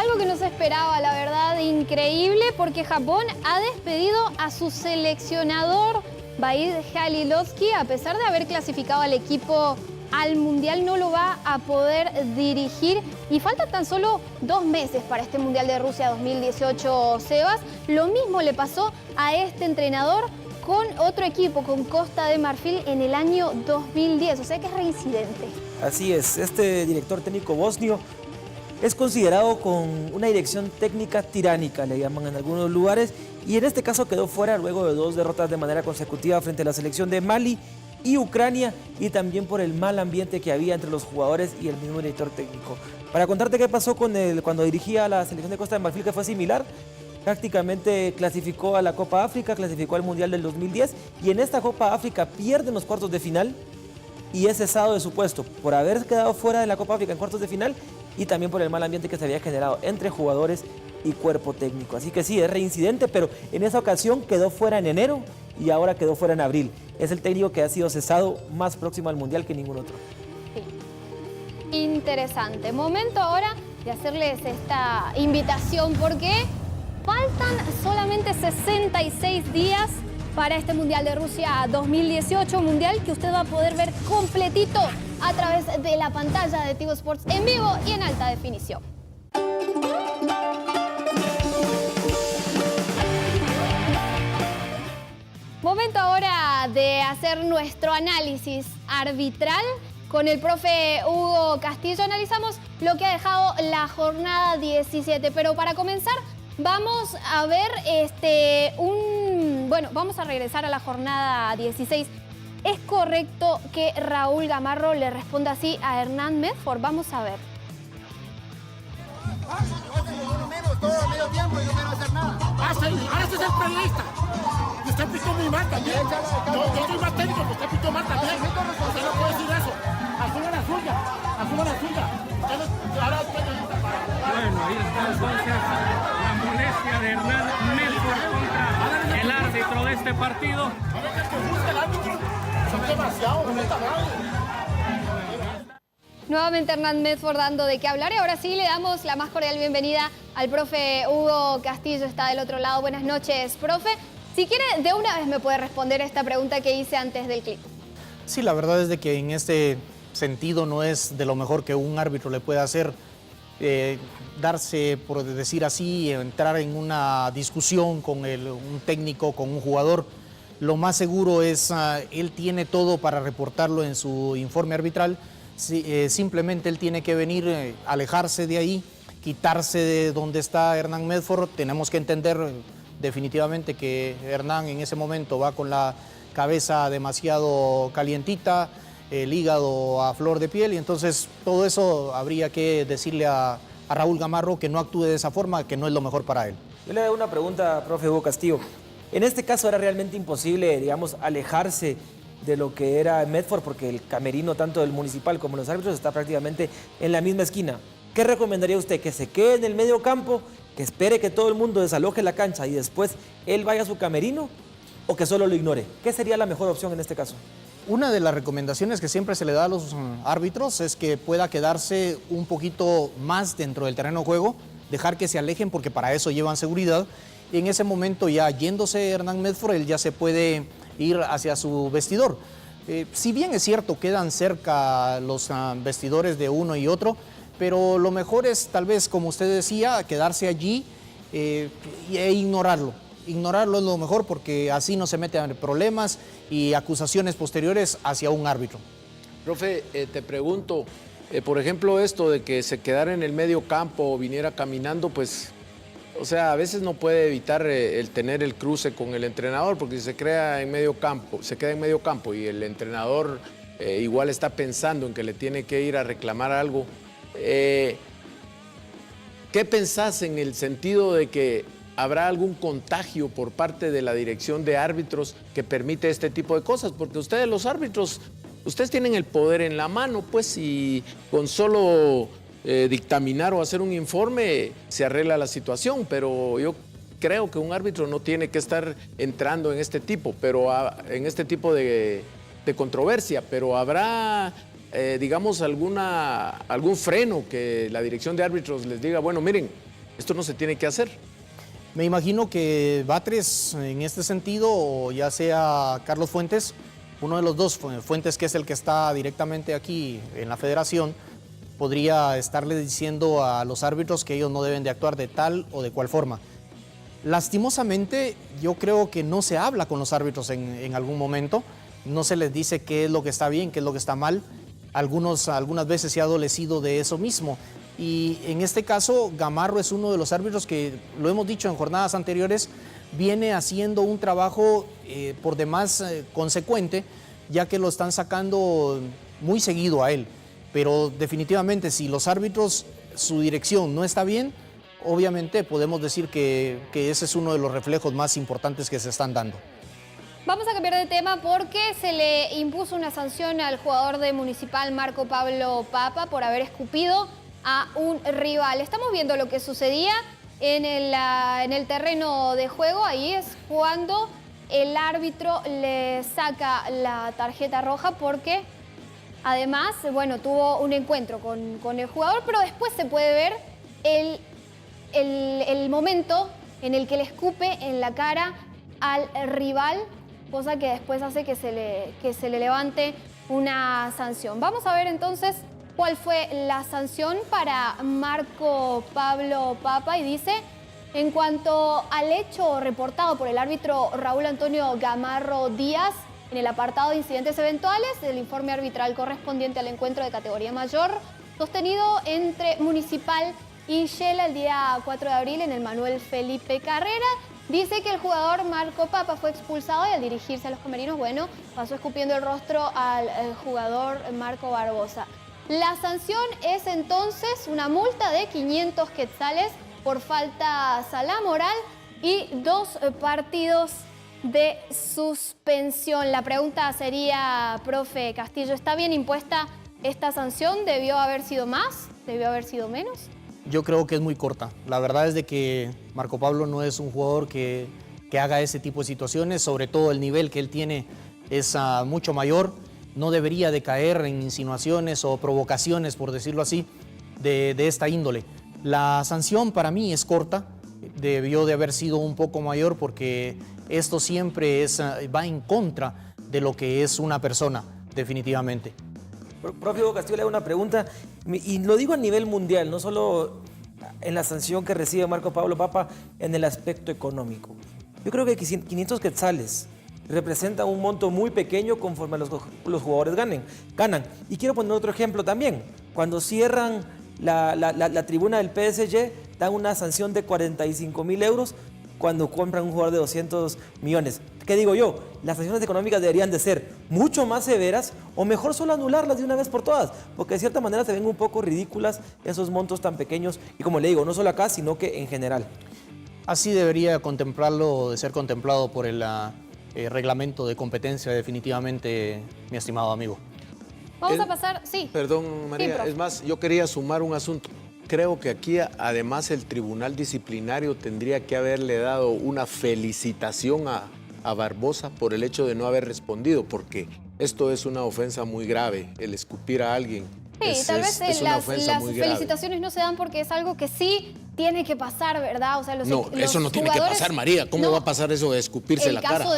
Algo que no se esperaba, la verdad, increíble, porque Japón ha despedido a su seleccionador, Vaid Halilhodski. A pesar de haber clasificado al equipo al Mundial, no lo va a poder dirigir. Y faltan tan solo 2 meses para este Mundial de Rusia 2018, Sebas. Lo mismo le pasó a este entrenador con otro equipo, con Costa de Marfil, en el año 2010. O sea que es reincidente. Así es, este director técnico bosnio es considerado con una dirección técnica tiránica, le llaman en algunos lugares, y en este caso quedó fuera luego de 2 derrotas de manera consecutiva frente a la selección de Mali y Ucrania, y también por el mal ambiente que había entre los jugadores y el mismo director técnico. Para contarte qué pasó con él cuando dirigía a la selección de Costa de Marfil, que fue similar, prácticamente clasificó a la Copa África, clasificó al Mundial del 2010, y en esta Copa África pierden los cuartos de final y es cesado de su puesto por haber quedado fuera de la Copa África en cuartos de final y también por el mal ambiente que se había generado entre jugadores y cuerpo técnico. Así que sí, es reincidente, pero en esa ocasión quedó fuera en enero y ahora quedó fuera en abril. Es el técnico que ha sido cesado más próximo al Mundial que ningún otro. Sí. Interesante. Momento ahora de hacerles esta invitación, porque faltan solamente 66 días para este Mundial de Rusia 2018, Mundial que usted va a poder ver completito a través de la pantalla de Tigo Sports en vivo y en alta definición. Momento ahora de hacer nuestro análisis arbitral. Con el profe Hugo Castillo analizamos lo que ha dejado la jornada 17, pero para comenzar vamos a ver vamos a regresar a la jornada 16. ¿Es correcto que Raúl Gamarro le responda así a Hernán Medford? Vamos a ver. Todo medio tiempo y no quiero hacer nada. Ahora usted es el periodista. Y usted pitó muy mal también. Yo soy más técnico, pero usted pitó mal también. Usted no puede decir eso. Asuma la suya. Asuma la suya. Ahora usted Bueno, ahí está entonces la molestia de Hernán Medford contra el árbitro de este partido. A ver, que gusta el árbitro. Son demasiado, no está mal. Nuevamente Hernán Medford dando de qué hablar, y ahora sí le damos la más cordial bienvenida al profe Hugo Castillo, está del otro lado. Buenas noches, profe. Si quiere, de una vez me puede responder esta pregunta que hice antes del clip. Sí, la verdad es de que en este sentido no es de lo mejor que un árbitro le pueda hacer, darse, por decir así, entrar en una discusión con un técnico, con un jugador. Lo más seguro es, él tiene todo para reportarlo en su informe arbitral. Simplemente él tiene que venir, alejarse de ahí, quitarse de donde está Hernán Medford. Tenemos que entender definitivamente que Hernán en ese momento va con la cabeza demasiado calientita, el hígado a flor de piel, y entonces todo eso habría que decirle a Raúl Gamarro que no actúe de esa forma, que no es lo mejor para él. Yo le hago una pregunta, profe Hugo Castillo. En este caso era realmente imposible, digamos, alejarse de lo que era Medford, porque el camerino tanto del municipal como los árbitros está prácticamente en la misma esquina. ¿Qué recomendaría usted? ¿Que se quede en el medio campo, que espere que todo el mundo desaloje la cancha y después él vaya a su camerino, o que solo lo ignore? ¿Qué sería la mejor opción en este caso? Una de las recomendaciones que siempre se le da a los árbitros es que pueda quedarse un poquito más dentro del terreno de juego, dejar que se alejen, porque para eso llevan seguridad, y en ese momento ya yéndose Hernán Medford, él ya se puede ir hacia su vestidor. Si bien es cierto, quedan cerca los vestidores de uno y otro, pero lo mejor es, tal vez, como usted decía, quedarse allí e ignorarlo. Ignorarlo es lo mejor, porque así no se meten problemas y acusaciones posteriores hacia un árbitro. Profe, te pregunto, por ejemplo, esto de que se quedara en el medio campo o viniera caminando, pues, o sea, a veces no puede evitar el tener el cruce con el entrenador, porque si se queda en medio campo y el entrenador igual está pensando en que le tiene que ir a reclamar algo. ¿Qué pensás en el sentido de que habrá algún contagio por parte de la dirección de árbitros que permite este tipo de cosas? Porque ustedes, los árbitros, ustedes tienen el poder en la mano, pues, y con solo dictaminar o hacer un informe se arregla la situación, pero yo creo que un árbitro no tiene que estar entrando en este tipo, en este tipo de controversia, pero habrá digamos, algún freno que la dirección de árbitros les diga, bueno, miren, esto no se tiene que hacer? Me imagino que Batres, en este sentido, o ya sea Carlos Fuentes, uno de los dos, Fuentes, que es el que está directamente aquí en la federación, podría estarle diciendo a los árbitros que ellos no deben de actuar de tal o de cual forma. Lastimosamente, yo creo que no se habla con los árbitros en algún momento, no se les dice qué es lo que está bien, qué es lo que está mal. Algunas veces se ha adolecido de eso mismo. Y en este caso, Gamarro es uno de los árbitros que, lo hemos dicho en jornadas anteriores, viene haciendo un trabajo por demás consecuente, ya que lo están sacando muy seguido a él. Pero definitivamente, si los árbitros, su dirección no está bien, obviamente podemos decir que ese es uno de los reflejos más importantes que se están dando. Vamos a cambiar de tema porque se le impuso una sanción al jugador de Municipal Marco Pablo Papa por haber escupido a un rival. Estamos viendo lo que sucedía en el terreno de juego. Ahí es cuando el árbitro le saca la tarjeta roja porque además, bueno, tuvo un encuentro con el jugador, pero después se puede ver el momento en el que le escupe en la cara al rival, cosa que después hace que se le levante una sanción. Vamos a ver entonces cuál fue la sanción para Marco Pablo Papa y dice: en cuanto al hecho reportado por el árbitro Raúl Antonio Gamarro Díaz en el apartado de incidentes eventuales del informe arbitral correspondiente al encuentro de categoría mayor sostenido entre Municipal y Shela el día 4 de abril en el Manuel Felipe Carrera, dice que el jugador Marco Papa fue expulsado y al dirigirse a los camerinos, bueno, pasó escupiendo el rostro al jugador Marco Barbosa. La sanción es entonces una multa de 500 quetzales por falta a la moral y 2 partidos de suspensión. La pregunta sería, profe Castillo, ¿está bien impuesta esta sanción? ¿Debió haber sido más? ¿Debió haber sido menos? Yo creo que es muy corta. La verdad es de que Marco Pablo no es un jugador que haga ese tipo de situaciones, sobre todo el nivel que él tiene es mucho mayor. No debería de caer en insinuaciones o provocaciones, por decirlo así, de esta índole. La sanción para mí es corta, debió de haber sido un poco mayor porque esto siempre va en contra de lo que es una persona, definitivamente. Profe Hugo Castillo, le hago una pregunta, y lo digo a nivel mundial, no solo en la sanción que recibe Marco Pablo Papa en el aspecto económico. Yo creo que 500 quetzales representa un monto muy pequeño conforme los jugadores ganan. Y quiero poner otro ejemplo también. Cuando cierran la tribuna del PSG, dan una sanción de 45.000 euros cuando compran un jugador de 200 millones. ¿Qué digo yo? Las sanciones económicas deberían de ser mucho más severas o mejor solo anularlas de una vez por todas, porque de cierta manera se ven un poco ridículas esos montos tan pequeños y como le digo, no solo acá, sino que en general. Así debería de ser contemplado por el reglamento de competencia definitivamente, mi estimado amigo. Vamos a pasar, sí. Perdón, María, profe. es más, yo quería sumar un asunto. Creo que aquí, además, el tribunal disciplinario tendría que haberle dado una felicitación a Barbosa por el hecho de no haber respondido, porque esto es una ofensa muy grave, el escupir a alguien. Sí, tal vez es una las ofensa muy grave. felicitaciones no se dan porque es algo que sí tiene que pasar, ¿verdad? O sea, No, eso no tiene que pasar, María. ¿Cómo va a pasar eso de escupirse la cara? El caso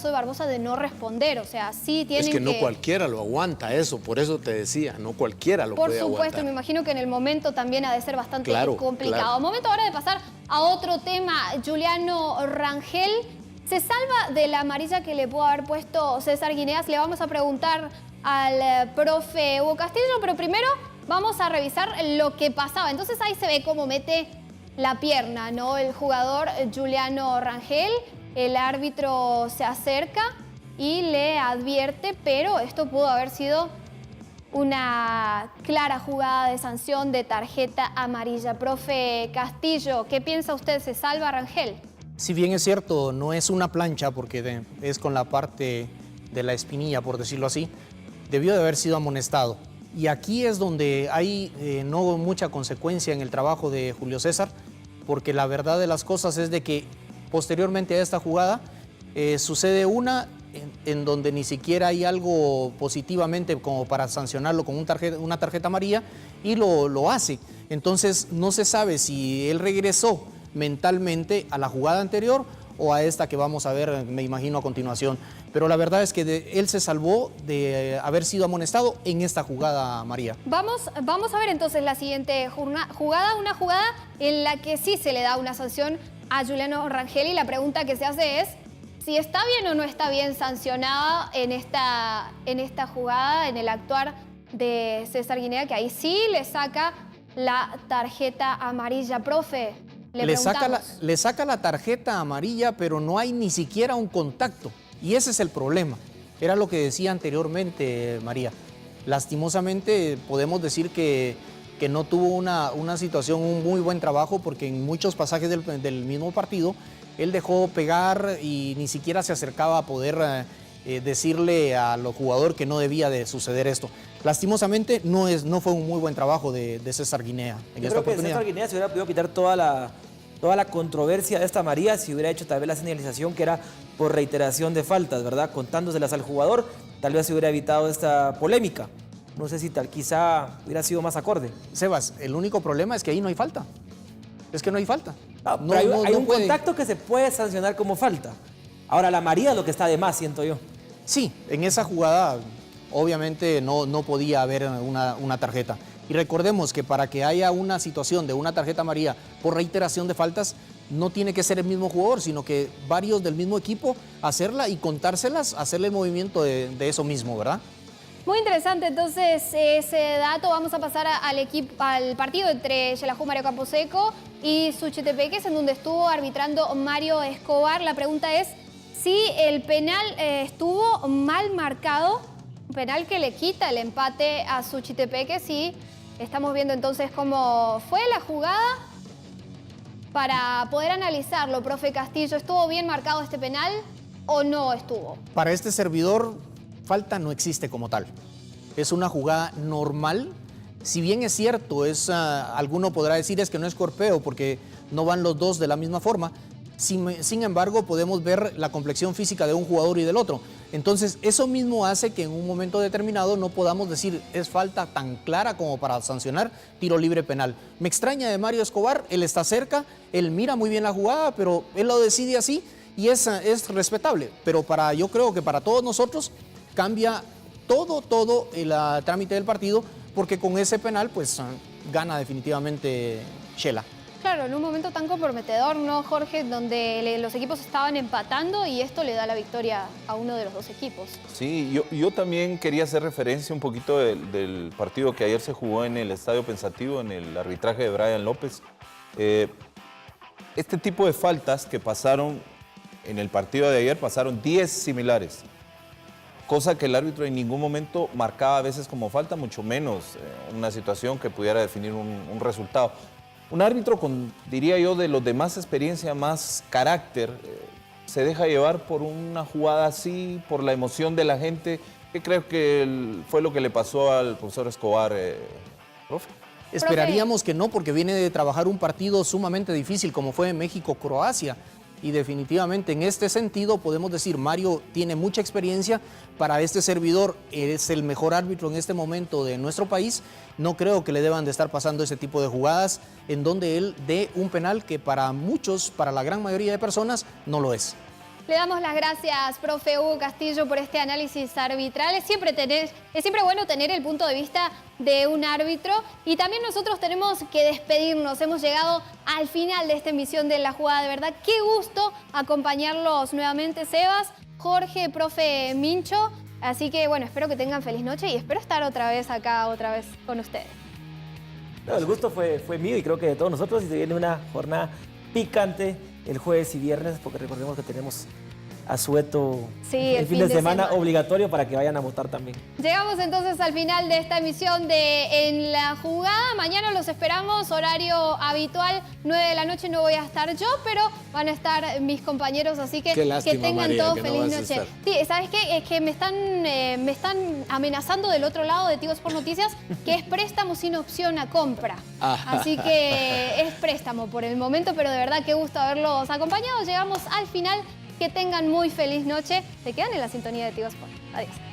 de Barbosa de no responder, o sea, sí tienen que... Es que no cualquiera lo aguanta eso, por eso te decía, no cualquiera lo puede aguantar. Por supuesto, me imagino que en el momento también ha de ser bastante complicado. Claro. Momento ahora de pasar a otro tema. Juliano Rangel se salva de la amarilla que le pudo haber puesto César Guineas. Le vamos a preguntar al profe Hugo Castillo, pero primero vamos a revisar lo que pasaba. Entonces ahí se ve cómo mete la pierna, ¿no? El jugador Juliano Rangel, el árbitro se acerca y le advierte, pero esto pudo haber sido una clara jugada de sanción de tarjeta amarilla. Profe Castillo, ¿qué piensa usted? ¿Se salva Rangel? Si bien es cierto, no es una plancha porque es con la parte de la espinilla, por decirlo así, debió de haber sido amonestado. Y aquí es donde hay no mucha consecuencia en el trabajo de Julio César, porque la verdad de las cosas es de que posteriormente a esta jugada sucede una en donde ni siquiera hay algo positivamente como para sancionarlo con una tarjeta amarilla y lo hace. Entonces no se sabe si él regresó mentalmente a la jugada anterior o a esta que vamos a ver, me imagino, a continuación. Pero la verdad es que él se salvó de haber sido amonestado en esta jugada, María. Vamos a ver entonces la siguiente jugada, una jugada en la que sí se le da una sanción a Giuliano Rangel, y la pregunta que se hace es si está bien o no está bien sancionada en esta jugada, en el actuar de César Guinea, que ahí sí le saca la tarjeta amarilla. Profe, le saca la tarjeta amarilla, pero no hay ni siquiera un contacto. Y ese es el problema. Era lo que decía anteriormente, María. Lastimosamente podemos decir que no tuvo una situación, un muy buen trabajo, porque en muchos pasajes del mismo partido él dejó pegar y ni siquiera se acercaba a poder decirle a los jugadores que no debía de suceder esto. Lastimosamente no fue un muy buen trabajo de César Guinea en esta oportunidad. César Guinea se hubiera podido quitar toda la controversia de esta amarilla si hubiera hecho tal vez la señalización que era por reiteración de faltas, ¿verdad? Contándoselas al jugador, tal vez se hubiera evitado esta polémica. No sé si quizá hubiera sido más acorde. Sebas, el único problema es que ahí no hay falta. Es que no hay falta. Hay un contacto que se puede sancionar como falta. Ahora, la amarilla es lo que está de más, siento yo. Sí, en esa jugada obviamente no podía haber una tarjeta. Y recordemos que para que haya una situación de una tarjeta amarilla por reiteración de faltas, no tiene que ser el mismo jugador, sino que varios del mismo equipo hacerla y contárselas, hacerle el movimiento de eso mismo, ¿verdad? Muy interesante entonces ese dato. Vamos a pasar al partido entre Xelajú Mario Camposeco y Suchitepeques, en donde estuvo arbitrando Mario Escobar. La pregunta es si el penal estuvo mal marcado, un penal que le quita el empate a Suchitepeques, y estamos viendo entonces cómo fue la jugada para poder analizarlo. Profe Castillo, ¿estuvo bien marcado este penal o no estuvo? Para este servidor, falta no existe como tal. Es una jugada normal. Si bien es cierto, alguno podrá decir es que no es corpeo porque no van los dos de la misma forma. Sin embargo, podemos ver la complexión física de un jugador y del otro. Entonces, eso mismo hace que en un momento determinado no podamos decir es falta tan clara como para sancionar tiro libre penal. Me extraña de Mario Escobar, él está cerca, él mira muy bien la jugada, pero él lo decide así y es respetable. Pero yo creo que para todos nosotros cambia todo el trámite del partido, porque con ese penal pues gana definitivamente Xela. Claro, en un momento tan comprometedor, ¿no, Jorge? Donde los equipos estaban empatando y esto le da la victoria a uno de los dos equipos. Sí, yo también quería hacer referencia un poquito del partido que ayer se jugó en el Estadio Pensativo, en el arbitraje de Brian López. Este tipo de faltas que pasaron en el partido de ayer, pasaron 10 similares. Cosa que el árbitro en ningún momento marcaba a veces como falta, mucho menos una situación que pudiera definir un resultado. Un árbitro con, diría yo, de los de más experiencia, más carácter, se deja llevar por una jugada así, por la emoción de la gente. ¿Qué creo que fue lo que le pasó al profesor Escobar, profe? Esperaríamos que no, porque viene de trabajar un partido sumamente difícil como fue México-Croacia. Y definitivamente en este sentido podemos decir, Mario tiene mucha experiencia. Para este servidor es el mejor árbitro en este momento de nuestro país. No creo que le deban de estar pasando ese tipo de jugadas en donde él dé un penal que para muchos, para la gran mayoría de personas, no lo es. Le damos las gracias, profe Hugo Castillo, por este análisis arbitral. Es siempre bueno tener el punto de vista de un árbitro. Y también nosotros tenemos que despedirnos. Hemos llegado al final de esta emisión de La Jugada. De verdad, qué gusto acompañarlos nuevamente, Sebas, Jorge, profe Mincho. Así que, bueno, espero que tengan feliz noche y espero estar otra vez con ustedes. No, el gusto fue mío y creo que de todos nosotros. Y se viene una jornada picante el jueves y viernes, porque recordemos que tenemos asueto el fin de semana obligatorio para que vayan a votar también. Llegamos entonces al final de esta emisión de En la Jugada. Mañana los esperamos, horario habitual, 9 de la noche. No voy a estar yo, pero van a estar mis compañeros, así que lástima, que tengan María, todos que feliz no vas a noche. estar. Sí, ¿sabes qué? Es que me están amenazando del otro lado de Tigo Sport Noticias que es préstamo sin opción a compra. Así que es préstamo por el momento, pero de verdad qué gusto haberlos acompañado. Llegamos al final. Que tengan muy feliz noche. Se quedan en la sintonía de Tigo Sport. Adiós.